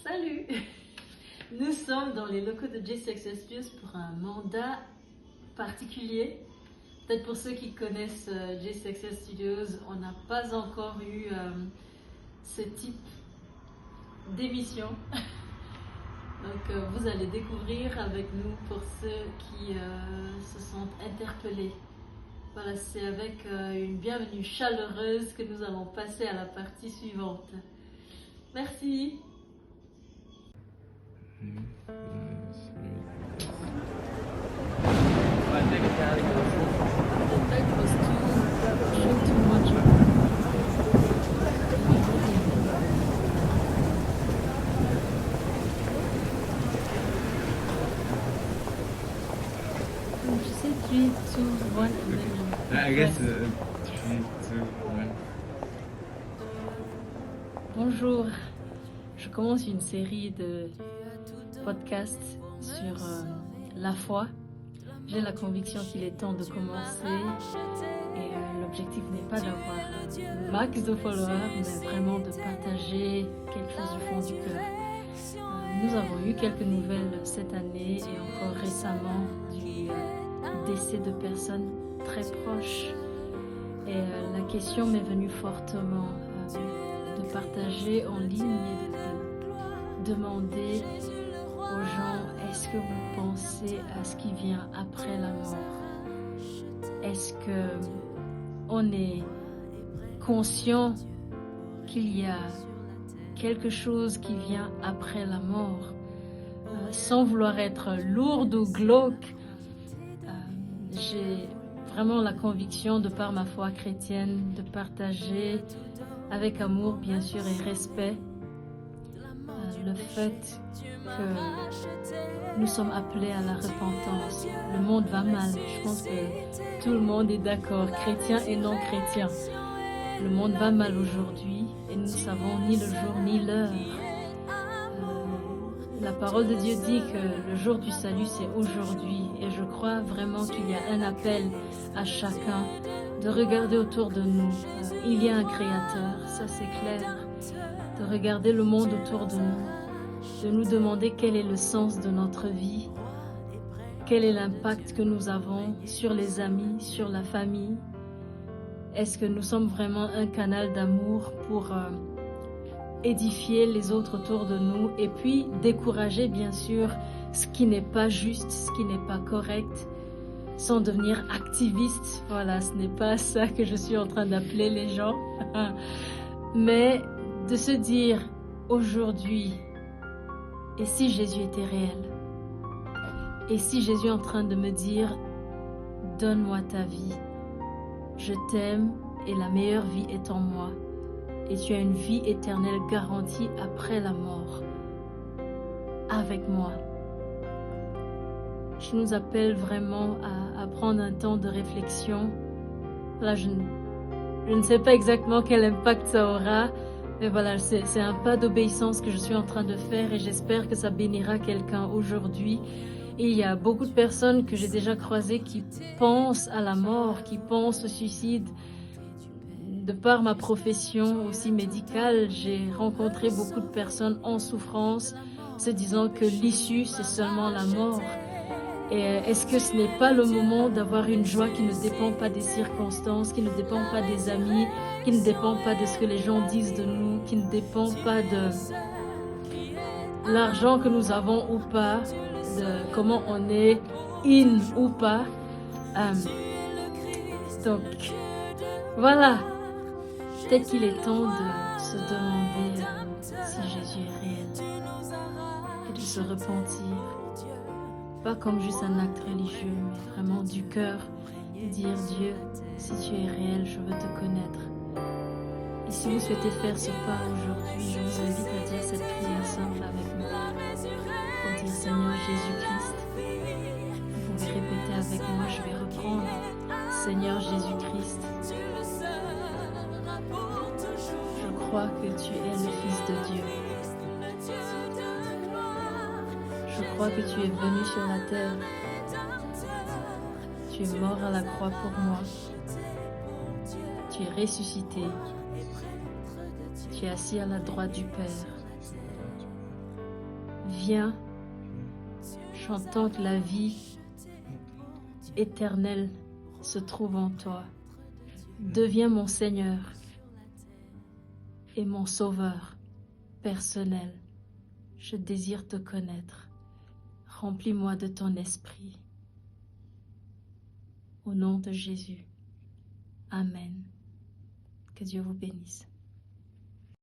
Salut! Nous sommes dans les locaux de J-Success Plus pour un mandat particulier. Peut-être pour ceux qui connaissent J-Success Studios, on n'a pas encore eu ce type d'émission. Donc vous allez découvrir avec nous pour ceux qui se sentent interpellés. Voilà, c'est avec une bienvenue chaleureuse que nous allons passer à la partie suivante. Merci. Je sais 3, 2, 1 and then I guess 3, 2, 1. Bonjour, je commence une série de podcasts sur la foi. J'ai la conviction qu'il est temps de commencer et l'objectif n'est pas d'avoir max de followers, mais vraiment de partager quelque chose du fond du cœur. Nous avons eu quelques nouvelles cette année et encore récemment du décès de personnes très proches. Et la question m'est venue fortement de partager en ligne et de demander aux gens, est-ce que vous pensez à ce qui vient après la mort? Est-ce que on est conscient qu'il y a quelque chose qui vient après la mort? Sans vouloir être lourde ou glauque, j'ai vraiment la conviction, de par ma foi chrétienne, de partager avec amour, bien sûr, et respect, le fait que nous sommes appelés à la repentance. Le monde va mal. Je pense que tout le monde est d'accord, chrétien et non chrétien. Le monde va mal aujourd'hui et nous ne savons ni le jour ni l'heure. La parole de Dieu dit que le jour du salut, c'est aujourd'hui. Et je crois vraiment qu'il y a un appel à chacun de regarder autour de nous. Il y a un créateur, ça c'est clair. De regarder le monde autour de nous, de nous demander quel est le sens de notre vie, quel est l'impact que nous avons sur les amis, sur la famille. Est-ce que nous sommes vraiment un canal d'amour pour édifier les autres autour de nous et puis décourager bien sûr ce qui n'est pas juste, ce qui n'est pas correct, sans devenir activiste. Voilà, ce n'est pas ça que je suis en train d'appeler les gens. Mais de se dire aujourd'hui, et si Jésus était réel? Et si Jésus est en train de me dire, donne-moi ta vie, je t'aime et la meilleure vie est en moi, et tu as une vie éternelle garantie après la mort, avec moi. Je nous appelle vraiment à prendre un temps de réflexion. Là, je ne sais pas exactement quel impact ça aura, mais voilà, c'est un pas d'obéissance que je suis en train de faire et j'espère que ça bénira quelqu'un aujourd'hui. Et il y a beaucoup de personnes que j'ai déjà croisées qui pensent à la mort, qui pensent au suicide. De par ma profession aussi médicale, j'ai rencontré beaucoup de personnes en souffrance, se disant que l'issue, c'est seulement la mort. Et est-ce que ce n'est pas le moment d'avoir une joie qui ne dépend pas des circonstances, qui ne dépend pas des amis, qui ne dépend pas de ce que les gens disent de nous, qui ne dépend pas de l'argent que nous avons ou pas, de comment on est in ou pas. Donc, voilà. Peut-être qu'il est temps de se demander si Jésus est réel et de se repentir. Pas comme juste un acte religieux, mais vraiment du cœur, et dire Dieu, si tu es réel, je veux te connaître. Et si vous souhaitez faire ce pas aujourd'hui, je vous invite à dire cette prière simple avec moi. Pour dire Seigneur Jésus-Christ, vous pouvez répéter avec moi, je vais reprendre. Seigneur Jésus-Christ, je crois que tu es le Fils de Dieu. Je crois que tu es venu sur la terre. Tu es mort à la croix pour moi. Tu es ressuscité. Tu es assis à la droite du Père. Viens, chantant que la vie éternelle se trouve en toi. Deviens mon Seigneur et mon Sauveur personnel. Je désire te connaître. Remplis-moi de ton esprit. Au nom de Jésus. Amen. Que Dieu vous bénisse.